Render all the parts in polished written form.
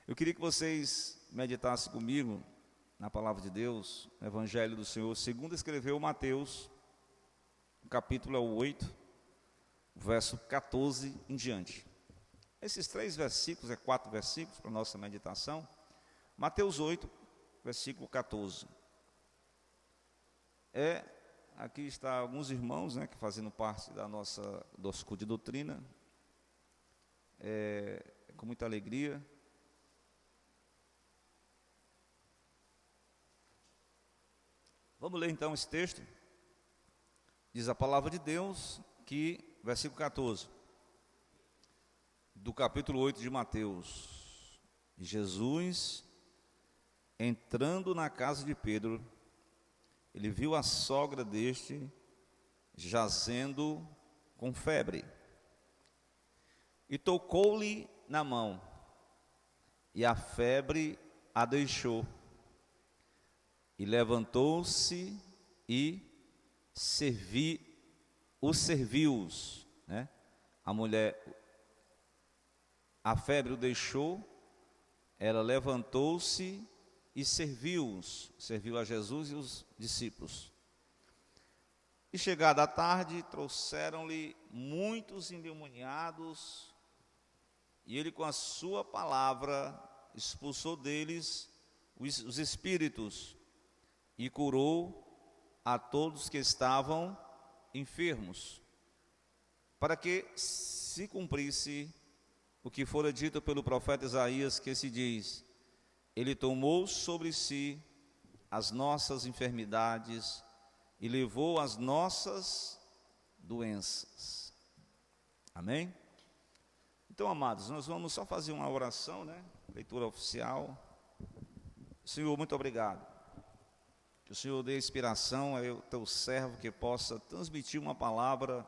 Eu queria que vocês meditassem comigo na palavra de Deus, no Evangelho do Senhor, segundo escreveu Mateus, o capítulo 8, verso 14 em diante. Esses 3 versículos, 4 versículos para a nossa meditação. Mateus 8, versículo 14. Aqui está alguns irmãos, que fazendo parte da nossa culto de doutrina, com muita alegria. Vamos ler então esse texto. Diz a palavra de Deus que, versículo 14, do capítulo 8 de Mateus: Jesus, entrando na casa de Pedro, ele viu a sogra deste jazendo com febre, e tocou-lhe na mão, e a febre a deixou, e levantou-se e serviu-os, A mulher, a febre o deixou, ela levantou-se e serviu a Jesus e os discípulos. E chegada a tarde, trouxeram-lhe muitos endemoniados, e ele com a sua palavra expulsou deles os espíritos, e curou a todos que estavam enfermos, para que se cumprisse o que fora dito pelo profeta Isaías, que se diz: ele tomou sobre si as nossas enfermidades e levou as nossas doenças. Amém? Então, amados, nós vamos só fazer uma oração, leitura oficial. Senhor, muito obrigado. Que o Senhor dê inspiração ao teu servo, que possa transmitir uma palavra,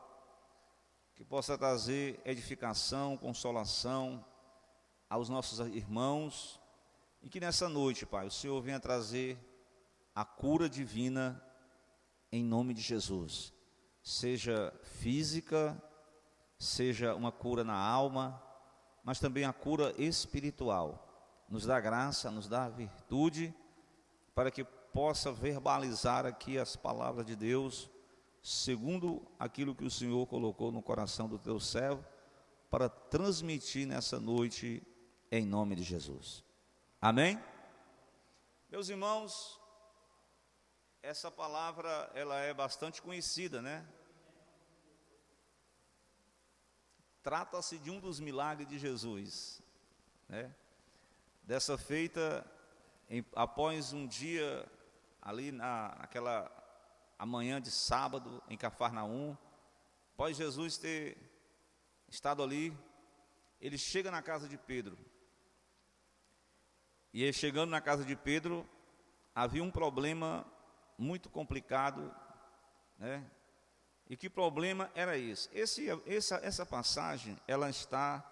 que possa trazer edificação, consolação aos nossos irmãos, e que nessa noite, Pai, o Senhor venha trazer a cura divina em nome de Jesus, seja física, seja uma cura na alma, mas também a cura espiritual. Nos dá graça, nos dá virtude, para que possa verbalizar aqui as palavras de Deus, segundo aquilo que o Senhor colocou no coração do teu servo, para transmitir nessa noite, em nome de Jesus. Amém? Meus irmãos, essa palavra, ela é bastante conhecida, Trata-se de um dos milagres de Jesus, Dessa feita, após um dia, ali naquela amanhã de sábado, em Cafarnaum, após Jesus ter estado ali, ele chega na casa de Pedro. E ele, chegando na casa de Pedro, havia um problema muito complicado, E que problema era esse? Essa passagem, ela está,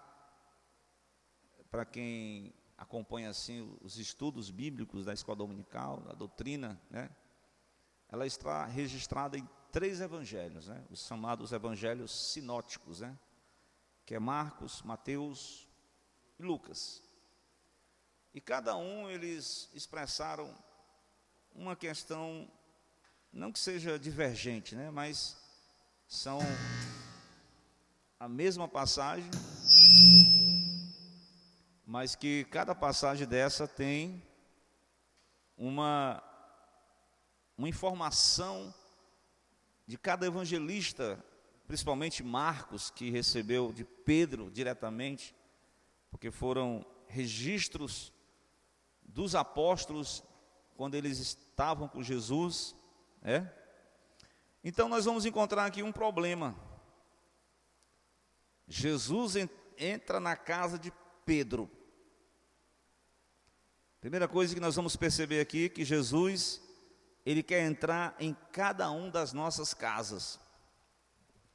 para quem acompanha assim os estudos bíblicos da escola dominical, da doutrina, ela está registrada em 3 evangelhos, os chamados evangelhos sinóticos, que é Marcos, Mateus e Lucas. E cada um eles expressaram uma questão, não que seja divergente, mas são a mesma passagem, mas que cada passagem dessa tem uma informação de cada evangelista, principalmente Marcos, que recebeu de Pedro diretamente, porque foram registros dos apóstolos quando eles estavam com Jesus, Então nós vamos encontrar aqui um problema. Jesus entra na casa de Pedro. Primeira coisa que nós vamos perceber aqui, que Jesus, ele quer entrar em cada um das nossas casas.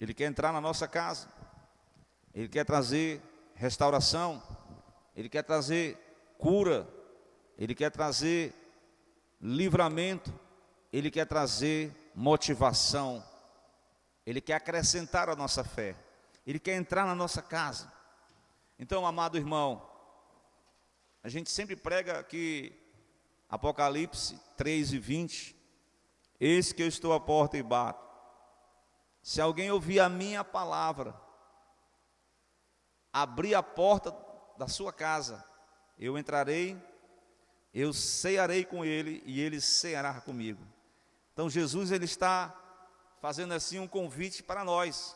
Ele quer entrar na nossa casa. Ele quer trazer restauração. Ele quer trazer cura. Ele quer trazer livramento. Ele quer trazer motivação. Ele quer acrescentar a nossa fé. Ele quer entrar na nossa casa. Então, amado irmão, A gente sempre prega que Apocalipse 3:20, eis que eu estou à porta e bato. Se alguém ouvir a minha palavra, abrir a porta da sua casa, eu entrarei, eu cearei com ele e ele ceará comigo. Então Jesus, ele está fazendo assim um convite para nós,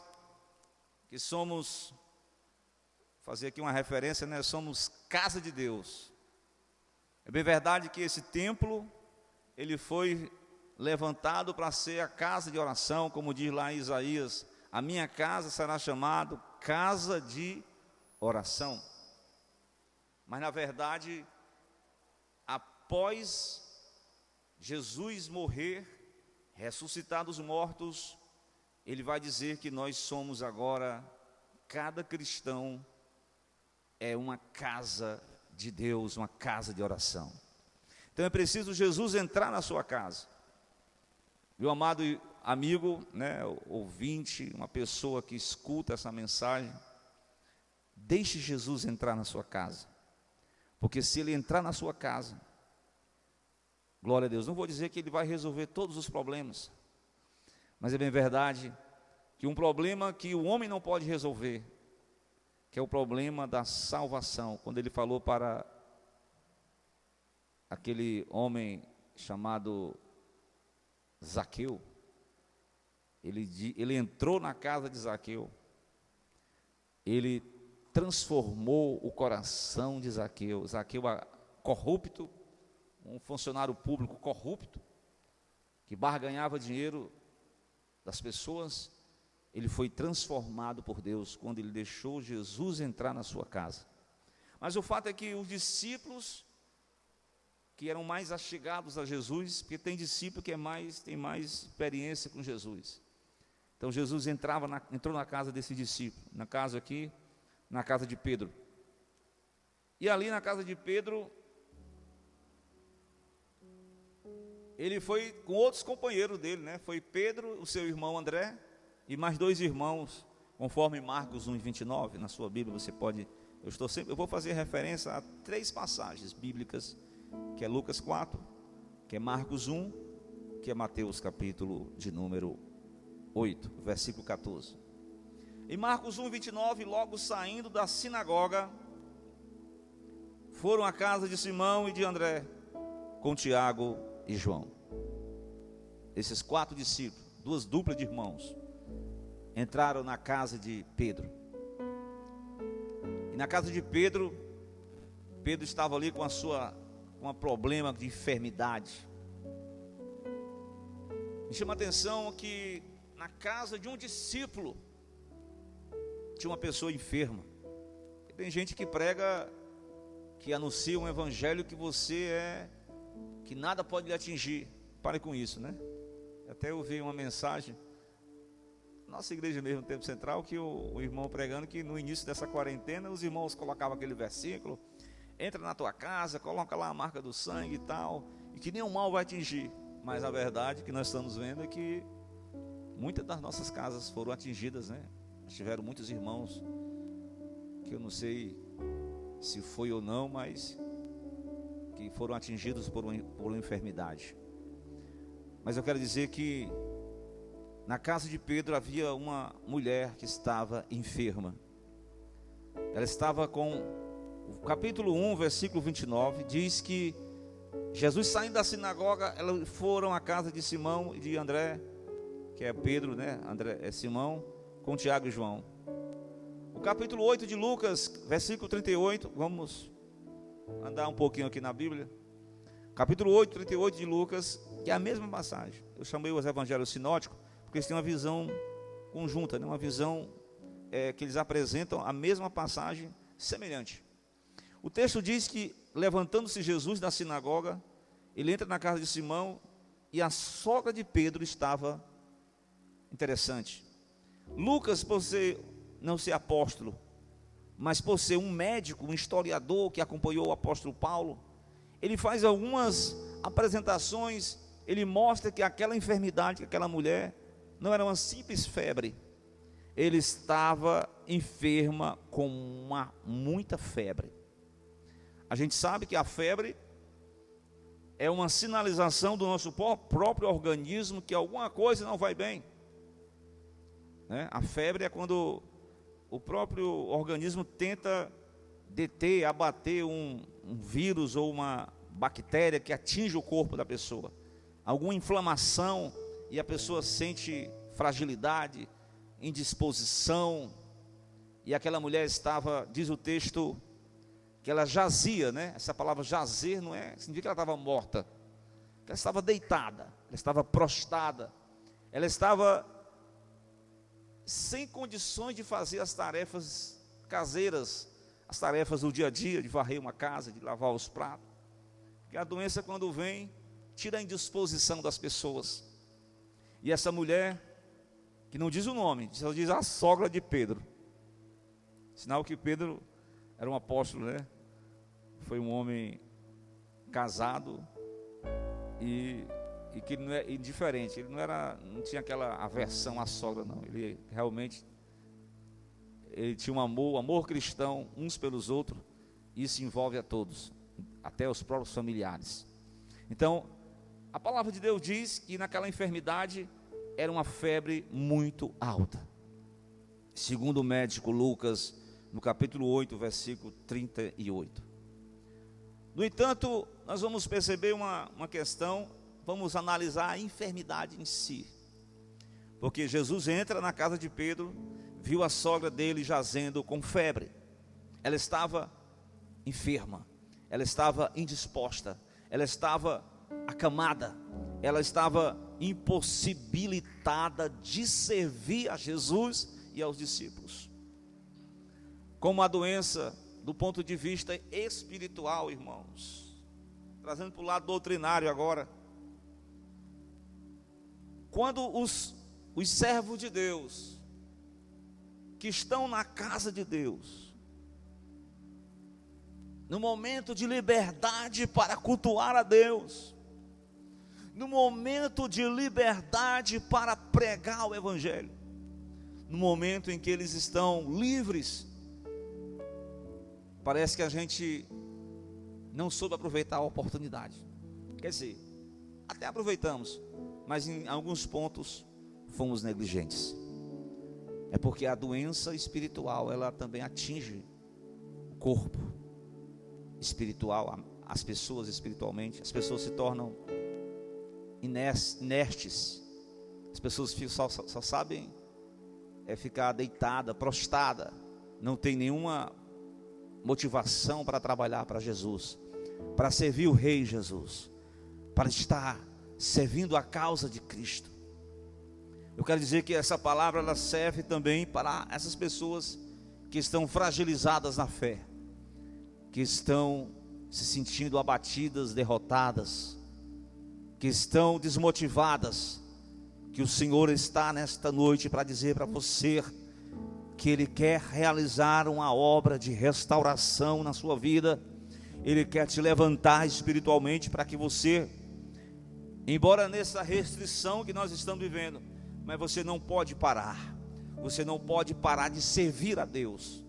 que somos, fazer aqui uma referência, né? Somos casa de Deus. É bem verdade que esse templo, ele foi levantado para ser a casa de oração, como diz lá em Isaías, a minha casa será chamada casa de oração. Mas na verdade, após Jesus morrer, ressuscitar dos mortos, ele vai dizer que nós somos agora, cada cristão é uma casa de Deus, uma casa de oração. Então é preciso Jesus entrar na sua casa. Meu amado amigo, né, ouvinte, uma pessoa que escuta essa mensagem, deixe Jesus entrar na sua casa. Porque se ele entrar na sua casa, glória a Deus, não vou dizer que ele vai resolver todos os problemas, mas é bem verdade que um problema que o homem não pode resolver, que é o problema da salvação, quando ele falou para aquele homem chamado Zaqueu, ele entrou na casa de Zaqueu, ele transformou o coração de Zaqueu. Zaqueu corrupto, um funcionário público corrupto, que barganhava dinheiro das pessoas, ele foi transformado por Deus quando ele deixou Jesus entrar na sua casa. Mas o fato é que os discípulos que eram mais achegados a Jesus, porque tem discípulo que tem mais experiência com Jesus. Então Jesus entrou na casa desse discípulo, na casa de Pedro. E ali na casa de Pedro, ele foi com outros companheiros dele, né? Foi Pedro, o seu irmão André, e mais 2 irmãos, conforme Marcos 1:29, na sua Bíblia você pode, eu vou fazer referência a 3 passagens bíblicas, que é Lucas 4, que é Marcos 1, que é Mateus capítulo de número 8, versículo 14. Em Marcos 1:29, logo saindo da sinagoga, foram à casa de Simão e de André, com Tiago e João. Esses 4 discípulos, 2 duplas de irmãos, entraram na casa de Pedro. E na casa de Pedro, Pedro estava ali com um problema de enfermidade. Me chama a atenção que na casa de um discípulo tinha uma pessoa enferma. E tem gente que prega, que anuncia um evangelho que nada pode lhe atingir. Pare com isso, né? Até eu vi uma mensagem, nossa igreja mesmo, no Tempo Central, que o irmão pregando que no início dessa quarentena, os irmãos colocavam aquele versículo, entra na tua casa, coloca lá a marca do sangue e tal, e que nenhum mal vai atingir. Mas a verdade que nós estamos vendo é que muitas das nossas casas foram atingidas, né? Tiveram muitos irmãos, que eu não sei se foi ou não, mas que foram atingidos por uma enfermidade. Mas eu quero dizer que na casa de Pedro havia uma mulher que estava enferma. Ela estava com, o capítulo 1, versículo 29, diz que Jesus saindo da sinagoga, elas foram à casa de Simão e de André, que é Pedro, né? André é Simão, com Tiago e João. O capítulo 8 de Lucas, versículo 38, vamos andar um pouquinho aqui na Bíblia. Capítulo 8, 38 de Lucas, que é a mesma passagem. Eu chamei os evangelhos sinóticos, porque eles têm uma visão conjunta, né? Uma visão que eles apresentam a mesma passagem semelhante. O texto diz que, levantando-se Jesus da sinagoga, ele entra na casa de Simão, e a sogra de Pedro estava. Interessante. Lucas, por não ser apóstolo, mas por ser um médico, um historiador que acompanhou o apóstolo Paulo, ele faz algumas apresentações, ele mostra que aquela enfermidade, que aquela mulher, não era uma simples febre, ele estava enferma com muita febre. A gente sabe que a febre é uma sinalização do nosso próprio organismo que alguma coisa não vai bem, né? A febre é quando o próprio organismo tenta deter, abater um vírus ou uma bactéria que atinge o corpo da pessoa, alguma inflamação, e a pessoa sente fragilidade, indisposição. E aquela mulher estava, diz o texto, que ela jazia, né? Essa palavra jazer não significa que ela estava morta, ela estava deitada, ela estava prostrada, ela estava sem condições de fazer as tarefas caseiras, as tarefas do dia a dia, de varrer uma casa, de lavar os pratos. Porque a doença, quando vem, tira a indisposição das pessoas. E essa mulher, que não diz o nome, só diz a sogra de Pedro, sinal que Pedro era um apóstolo, né? Foi um homem casado e que ele não é indiferente, ele não tinha aquela aversão à sogra, não. Ele realmente tinha um amor cristão uns pelos outros, e isso envolve a todos, até os próprios familiares. Então, a palavra de Deus diz que naquela enfermidade era uma febre muito alta. Segundo o médico Lucas, no capítulo 8, versículo 38. No entanto, nós vamos perceber uma questão, vamos analisar a enfermidade em si. Porque Jesus entra na casa de Pedro, viu a sogra dele jazendo com febre. Ela estava enferma, ela estava indisposta, ela estava acamada, ela estava impossibilitada de servir a Jesus e aos discípulos. Como a doença, do ponto de vista espiritual, irmãos, trazendo para o lado doutrinário agora, quando os servos de Deus, que estão na casa de Deus, no momento de liberdade para cultuar a Deus, no momento de liberdade para pregar o Evangelho, no momento em que eles estão livres, parece que a gente não soube aproveitar a oportunidade. Quer dizer, até aproveitamos, mas em alguns pontos fomos negligentes. É porque a doença espiritual, ela também atinge o corpo espiritual, as pessoas espiritualmente. As pessoas se tornam inertes, as pessoas só sabem ficar deitada, prostrada, não tem nenhuma motivação para trabalhar para Jesus, para servir o Rei Jesus, para estar servindo a causa de Cristo. Eu quero dizer que essa palavra ela serve também para essas pessoas que estão fragilizadas na fé, que estão se sentindo abatidas, derrotadas, que estão desmotivadas, que o Senhor está nesta noite para dizer para você que Ele quer realizar uma obra de restauração na sua vida. Ele quer te levantar espiritualmente para que você, embora nessa restrição que nós estamos vivendo, mas você não pode parar, você não pode parar de servir a Deus.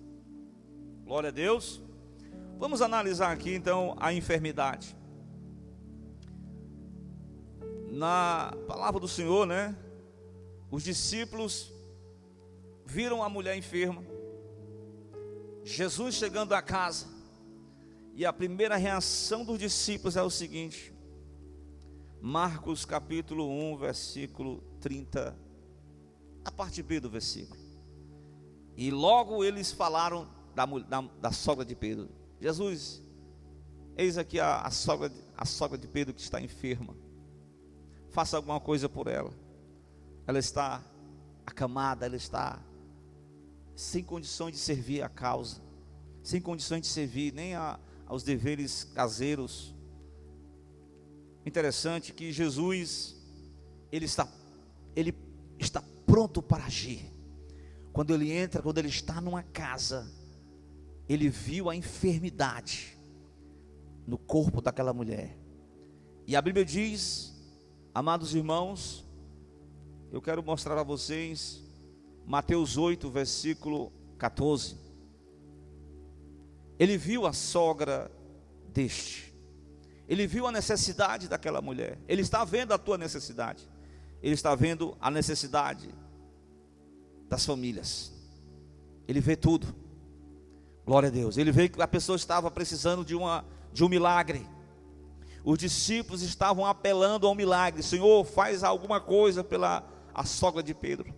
Glória a Deus. Vamos analisar aqui então a enfermidade. Na palavra do Senhor, né? Os discípulos viram a mulher enferma, Jesus chegando à casa, e a primeira reação dos discípulos é o seguinte: Marcos capítulo 1, versículo 30, a parte B do versículo. E logo eles falaram da sogra de Pedro: Jesus, eis aqui a sogra de Pedro que está enferma, faça alguma coisa por ela. Ela está acamada, ela está sem condições de servir a causa, sem condições de servir nem aos deveres caseiros. Interessante que Jesus, ele está pronto para agir. Quando ele está numa casa, ele viu a enfermidade no corpo daquela mulher. E a Bíblia diz, amados irmãos, eu quero mostrar a vocês Mateus 8, versículo 14. Ele viu a sogra deste. Ele viu a necessidade daquela mulher. Ele está vendo a tua necessidade. Ele está vendo a necessidade das famílias. Ele vê tudo. Glória a Deus. Ele vê que a pessoa estava precisando de um milagre. Os discípulos estavam apelando ao milagre. Senhor, faz alguma coisa pela a sogra de Pedro.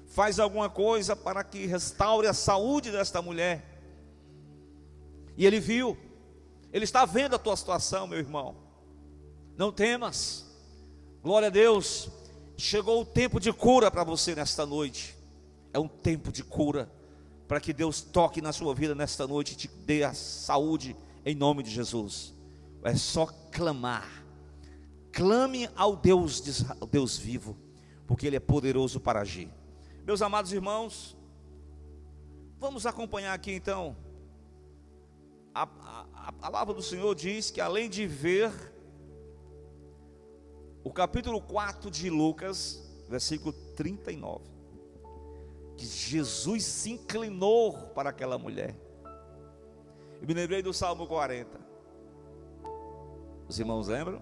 Faz alguma coisa para que restaure a saúde desta mulher. E ele viu. Ele está vendo a tua situação, meu irmão. Não temas. Glória a Deus. Chegou o tempo de cura para você nesta noite. É um tempo de cura, para que Deus toque na sua vida nesta noite e te dê a saúde em nome de Jesus. É só clamar. Clame ao Deus vivo, porque Ele é poderoso para agir. Meus amados irmãos, vamos acompanhar aqui então. A palavra do Senhor diz que além de ver o capítulo 4 de Lucas, versículo 39, que Jesus se inclinou para aquela mulher. Eu me lembrei do Salmo 40. Os irmãos lembram?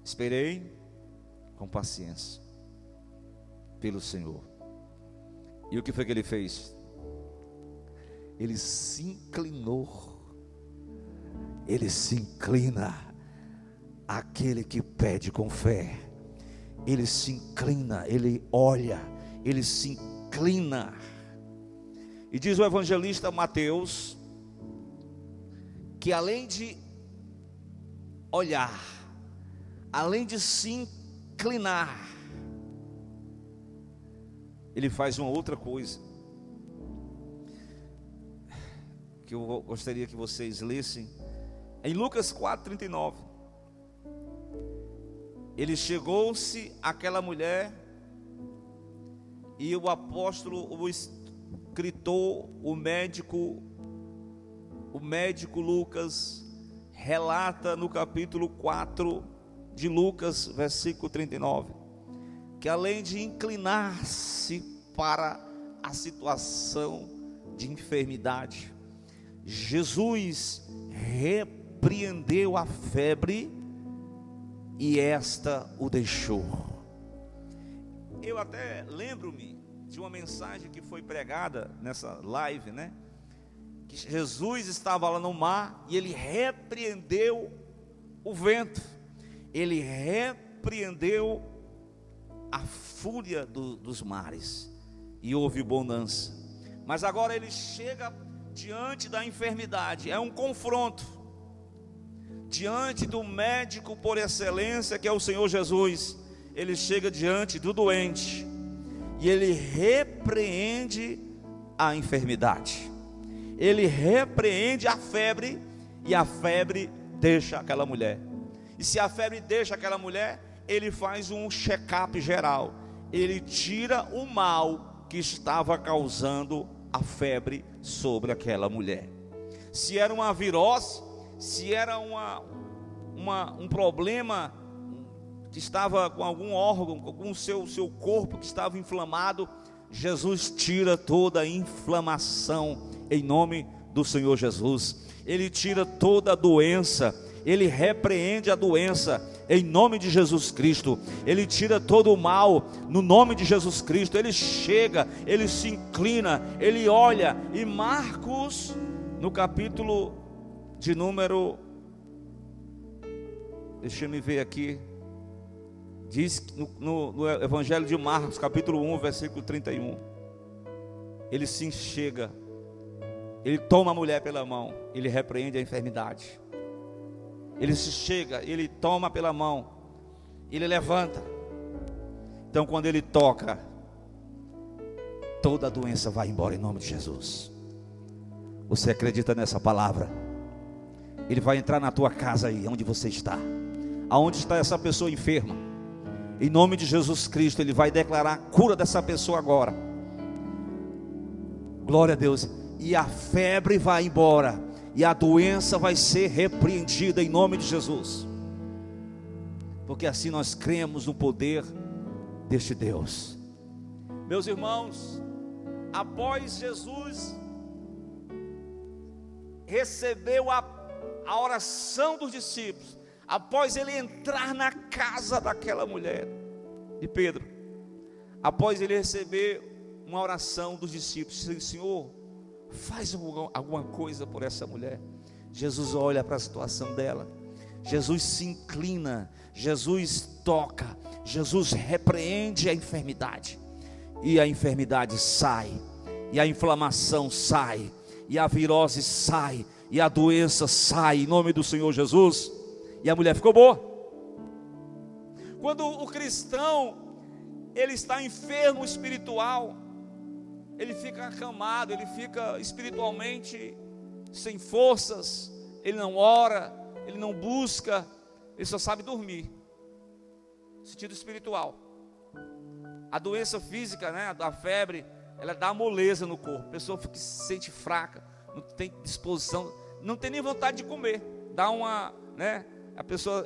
Esperei com paciência pelo Senhor. E o que foi que ele fez? Ele se inclinou. Ele se inclina àquele que pede com fé. Ele se inclina, ele olha, ele se inclina. E diz o evangelista Mateus que além de olhar, além de se inclinar, ele faz uma outra coisa que eu gostaria que vocês lessem em Lucas 4:39. Ele chegou-se àquela mulher e o apóstolo, o escritor, o médico Lucas relata no capítulo 4 de Lucas, versículo 39, que além de inclinar-se para a situação de enfermidade, Jesus repreendeu a febre e esta o deixou. Eu até lembro-me de uma mensagem que foi pregada nessa live, né? Que Jesus estava lá no mar e ele repreendeu o vento, ele repreendeu a fúria dos mares e houve bonança. Mas agora ele chega diante da enfermidade, é um confronto diante do médico por excelência, que é o Senhor Jesus. Ele chega diante do doente e ele repreende a enfermidade, ele repreende a febre, e a febre deixa aquela mulher. E se a febre deixa aquela mulher, ele faz um check-up geral, ele tira o mal que estava causando a febre sobre aquela mulher. Se era uma virose, se era um problema que estava com algum órgão, com o seu corpo que estava inflamado, Jesus tira toda a inflamação em nome do Senhor Jesus. Ele tira toda a doença, ele repreende a doença em nome de Jesus Cristo. Ele tira todo o mal no nome de Jesus Cristo. Ele chega, ele se inclina, ele olha. E Marcos, no capítulo de número, deixa eu me ver aqui, diz no Evangelho de Marcos, capítulo 1, versículo 31, ele se enxerga, ele toma a mulher pela mão, ele repreende a enfermidade. Ele se chega, ele toma pela mão, ele levanta. Então quando ele toca, toda a doença vai embora em nome de Jesus. Você acredita nessa palavra? Ele vai entrar na tua casa aí, onde você está, aonde está essa pessoa enferma, em nome de Jesus Cristo. Ele vai declarar a cura dessa pessoa agora. Glória a Deus. E a febre vai embora, e a doença vai ser repreendida em nome de Jesus, porque assim nós cremos no poder deste Deus. Meus irmãos, após Jesus recebeu a a oração dos discípulos, após ele entrar na casa daquela mulher, de Pedro, após ele receber uma oração dos discípulos, disse: Senhor, faz alguma coisa por essa mulher. Jesus olha para a situação dela, Jesus se inclina, Jesus toca, Jesus repreende a enfermidade, e a enfermidade sai, e a inflamação sai, e a virose sai, e a doença sai, em nome do Senhor Jesus, e a mulher ficou boa. Quando o cristão, ele está enfermo espiritual, ele fica acamado, ele fica espiritualmente sem forças, ele não ora, ele não busca, ele só sabe dormir. Sentido espiritual. A doença física, né, a febre, ela dá moleza no corpo, a pessoa se sente fraca, não tem disposição, não tem nem vontade de comer, dá uma, né, a pessoa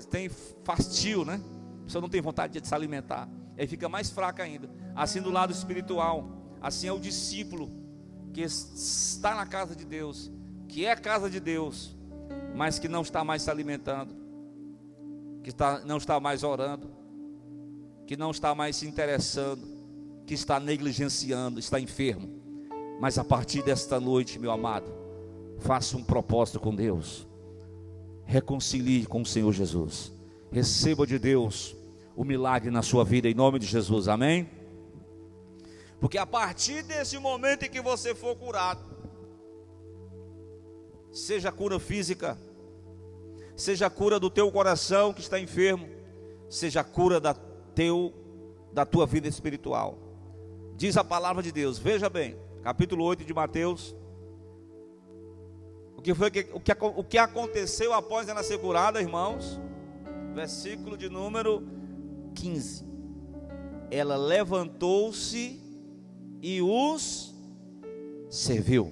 tem fastio, né, a pessoa não tem vontade de se alimentar, aí fica mais fraca ainda. Assim do lado espiritual, assim é o discípulo que está na casa de Deus, que é casa de Deus, mas que não está mais se alimentando, não está mais orando, que não está mais se interessando, que está negligenciando, está enfermo. Mas a partir desta noite, meu amado, faça um propósito com Deus, reconcilie com o Senhor Jesus, receba de Deus o milagre na sua vida, em nome de Jesus, amém? Porque a partir desse momento em que você for curado, seja a cura física, seja a cura do teu coração que está enfermo, seja a cura da tua vida espiritual, diz a palavra de Deus. Veja bem, capítulo 8 de Mateus, o que aconteceu após ela ser curada, irmãos? Versículo de número 15. Ela levantou-se e os serviu.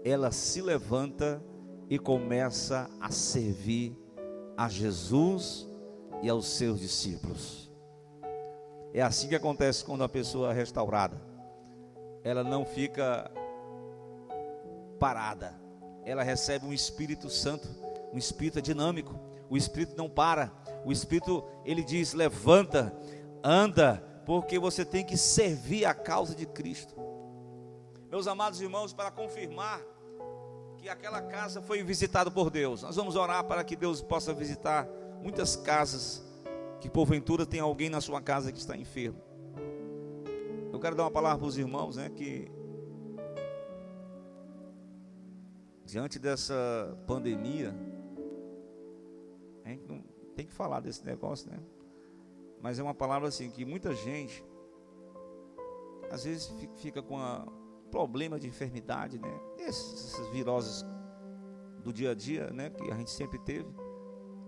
Ela se levanta e começa a servir a Jesus e aos seus discípulos. É assim que acontece quando a pessoa é restaurada. Ela não fica parada, ela recebe um Espírito Santo, um Espírito dinâmico. O Espírito não para, o Espírito, ele diz: levanta, anda, porque você tem que servir a causa de Cristo. Meus amados irmãos, para confirmar que aquela casa foi visitada por Deus, nós vamos orar para que Deus possa visitar muitas casas, que porventura tem alguém na sua casa que está enfermo. Eu quero dar uma palavra para os irmãos, né, que diante dessa pandemia, a gente não tem que falar desse negócio, né? Mas é uma palavra assim, que muita gente às vezes fica com problema de enfermidade, né? Essas viroses do dia a dia, né, que a gente sempre teve.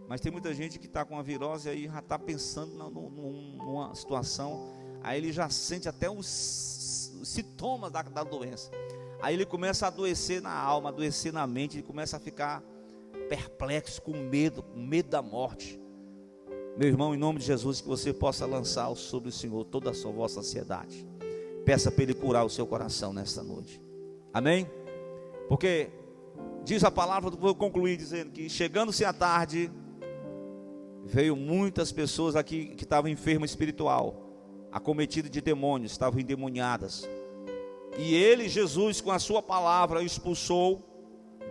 Mas tem muita gente que está com a virose aí, já está pensando numa situação, aí ele já sente até os sintomas da doença. Aí ele começa a adoecer na alma, adoecer na mente, ele começa a ficar perplexo, com medo da morte. Meu irmão, em nome de Jesus, que você possa lançar sobre o Senhor toda a sua vossa ansiedade. Peça para Ele curar o seu coração nesta noite. Amém? Porque diz a palavra, vou concluir dizendo que chegando-se à tarde, veio muitas pessoas aqui que estavam enfermas espiritual, acometidas de demônios, estavam endemoniadas. E ele, Jesus, com a sua palavra, expulsou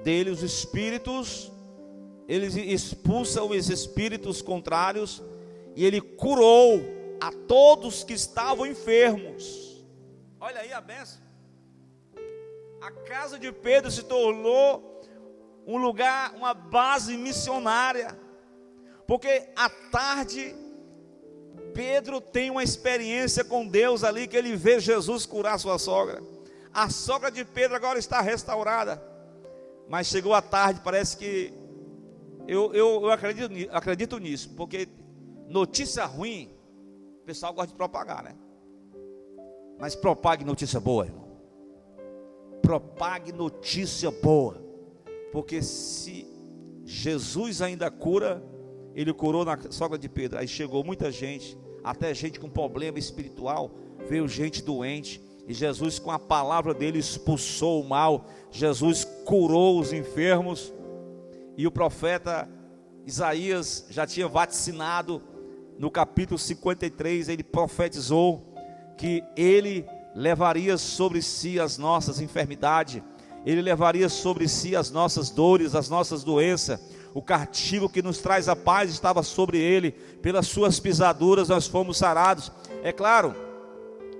dele os espíritos. Ele expulsa os espíritos contrários e ele curou a todos que estavam enfermos. Olha aí a bênção. A casa de Pedro se tornou um lugar, uma base missionária, porque à tarde Pedro tem uma experiência com Deus ali, que ele vê Jesus curar sua sogra. A sogra de Pedro agora está restaurada, mas chegou à tarde, parece que eu acredito nisso, porque notícia ruim o pessoal gosta de propagar, né? Mas propague notícia boa, irmão. Propague notícia boa, porque se Jesus ainda cura, ele curou na sogra de Pedro. Aí chegou muita gente, até gente com problema espiritual, veio gente doente, e Jesus, com a palavra dele, expulsou o mal. Jesus curou os enfermos, e o profeta Isaías já tinha vaticinado, no capítulo 53, ele profetizou que ele levaria sobre si as nossas enfermidades, ele levaria sobre si as nossas dores, as nossas doenças. O castigo que nos traz a paz estava sobre ele, pelas suas pisaduras nós fomos sarados. É claro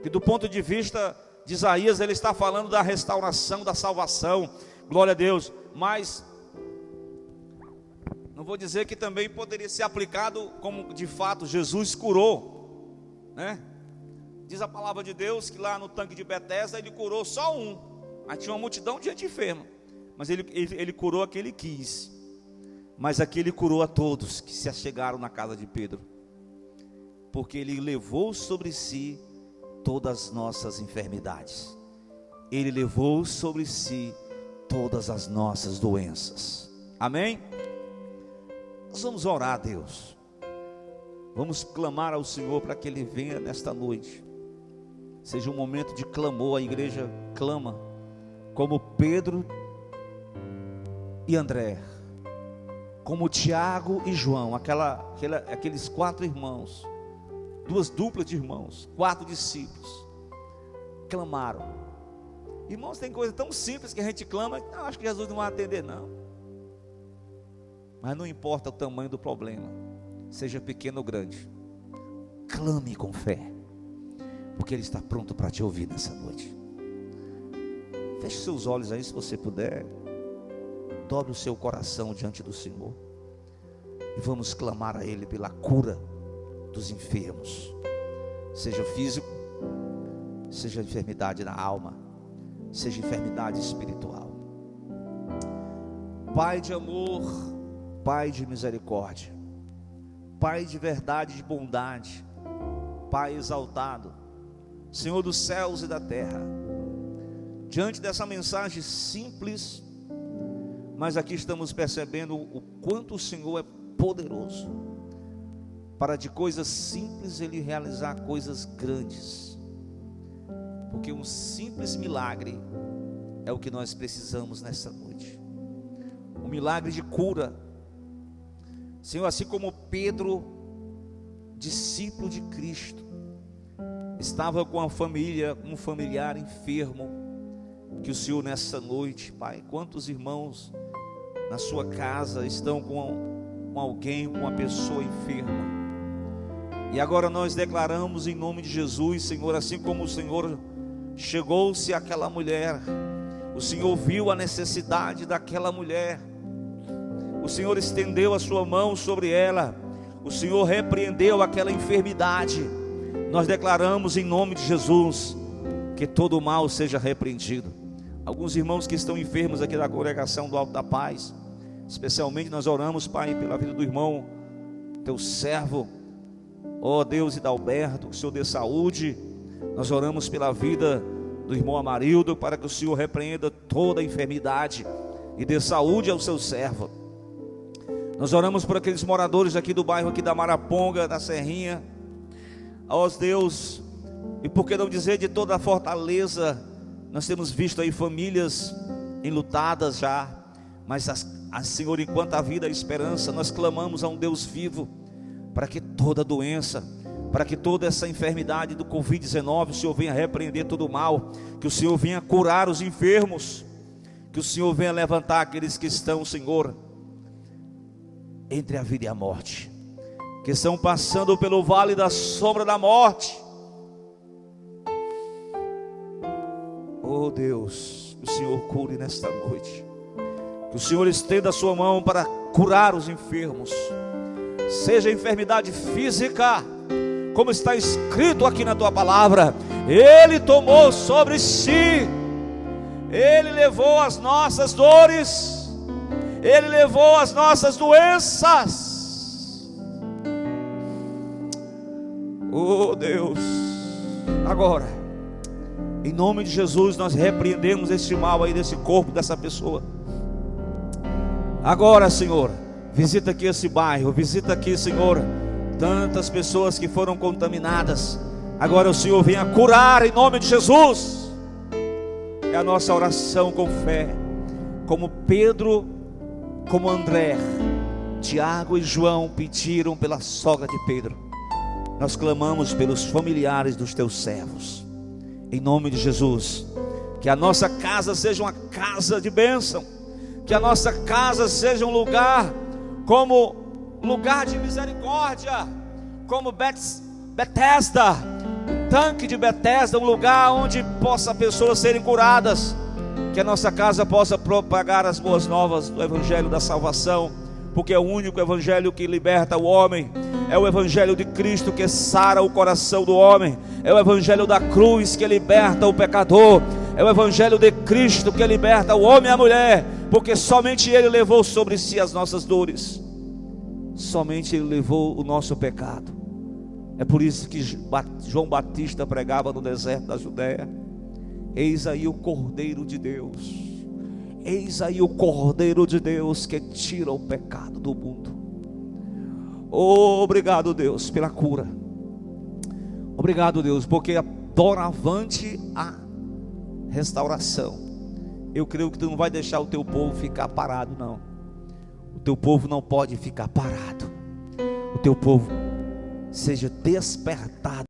que do ponto de vista de Isaías, ele está falando da restauração, da salvação, glória a Deus, mas não vou dizer que também poderia ser aplicado como de fato Jesus curou, né? Diz a palavra de Deus que lá no tanque de Betesda ele curou só um, mas tinha uma multidão de gente enferma, mas ele curou aquele que quis, mas aqui ele curou a todos que se achegaram na casa de Pedro, porque ele levou sobre si todas as nossas enfermidades, ele levou sobre si todas as nossas doenças, amém? Nós vamos orar a Deus, vamos clamar ao Senhor para que Ele venha nesta noite, seja um momento de clamor. A igreja clama, como Pedro e André, como Tiago e João, aqueles 4 irmãos, 2 duplas de irmãos, 4 discípulos, clamaram. Irmãos, tem coisa tão simples que a gente clama, não, acho que Jesus não vai atender não. Mas não importa o tamanho do problema, seja pequeno ou grande, clame com fé, porque Ele está pronto para te ouvir nessa noite. Feche seus olhos aí se você puder, dobre o seu coração diante do Senhor, e vamos clamar a Ele pela cura dos enfermos, seja físico, seja enfermidade na alma, seja enfermidade espiritual. Pai de amor, Pai de misericórdia, Pai de verdade e de bondade, Pai exaltado, Senhor dos céus e da terra, diante dessa mensagem simples, mas aqui estamos percebendo o quanto o Senhor é poderoso, para de coisas simples Ele realizar coisas grandes, porque um simples milagre é o que nós precisamos nessa noite, um milagre de cura. Senhor, assim como Pedro, discípulo de Cristo, estava com a família, um familiar enfermo, que o Senhor nessa noite, Pai, quantos irmãos na sua casa estão com alguém, com uma pessoa enferma, e agora nós declaramos em nome de Jesus, Senhor, assim como o Senhor chegou-se àquela mulher, o Senhor viu a necessidade daquela mulher, o Senhor estendeu a sua mão sobre ela, o Senhor repreendeu aquela enfermidade. Nós declaramos em nome de Jesus que todo o mal seja repreendido. Alguns irmãos que estão enfermos aqui da congregação do Alto da Paz, especialmente nós oramos, Pai, pela vida do irmão, teu servo, ó Deus, Hidalberto, que o Senhor dê saúde. Nós oramos pela vida do irmão Amarildo, para que o Senhor repreenda toda a enfermidade e dê saúde ao seu servo. Nós oramos por aqueles moradores aqui do bairro aqui da Maraponga, da Serrinha, ó Deus, e por que não dizer de toda a Fortaleza. Nós temos visto aí famílias enlutadas já, mas Senhor, enquanto a vida e a esperança, nós clamamos a um Deus vivo, para que toda doença, para que toda essa enfermidade do Covid-19, o Senhor venha repreender todo o mal, que o Senhor venha curar os enfermos, que o Senhor venha levantar aqueles que estão, Senhor, entre a vida e a morte, que estão passando pelo vale da sombra da morte. Oh Deus, que o Senhor cure nesta noite, que o Senhor estenda a sua mão para curar os enfermos, seja enfermidade física, como está escrito aqui na tua palavra, Ele tomou sobre si, Ele levou as nossas dores, Ele levou as nossas doenças. Oh Deus, agora, em nome de Jesus, nós repreendemos esse mal aí desse corpo, dessa pessoa. Agora, Senhor, visita aqui esse bairro, visita aqui, Senhor, tantas pessoas que foram contaminadas. Agora o Senhor venha curar em nome de Jesus. É a nossa oração com fé, como Pedro, como André, Tiago e João pediram pela sogra de Pedro, nós clamamos pelos familiares dos teus servos, em nome de Jesus. Que a nossa casa seja uma casa de bênção, que a nossa casa seja um lugar como lugar de misericórdia, como Betesda, tanque de Betesda, um lugar onde possa pessoas serem curadas. Que a nossa casa possa propagar as boas novas do Evangelho da salvação, porque é o único Evangelho que liberta o homem. É o Evangelho de Cristo que sara o coração do homem. É o Evangelho da cruz que liberta o pecador. É o Evangelho de Cristo que liberta o homem e a mulher, porque somente Ele levou sobre si as nossas dores, somente Ele levou o nosso pecado. É por isso que João Batista pregava no deserto da Judéia: eis aí o Cordeiro de Deus, eis aí o Cordeiro de Deus que tira o pecado do mundo. Oh, obrigado, Deus, pela cura. Obrigado, Deus, porque doravante a restauração. Eu creio que tu não vai deixar o teu povo ficar parado, não. O teu povo não pode ficar parado. O teu povo seja despertado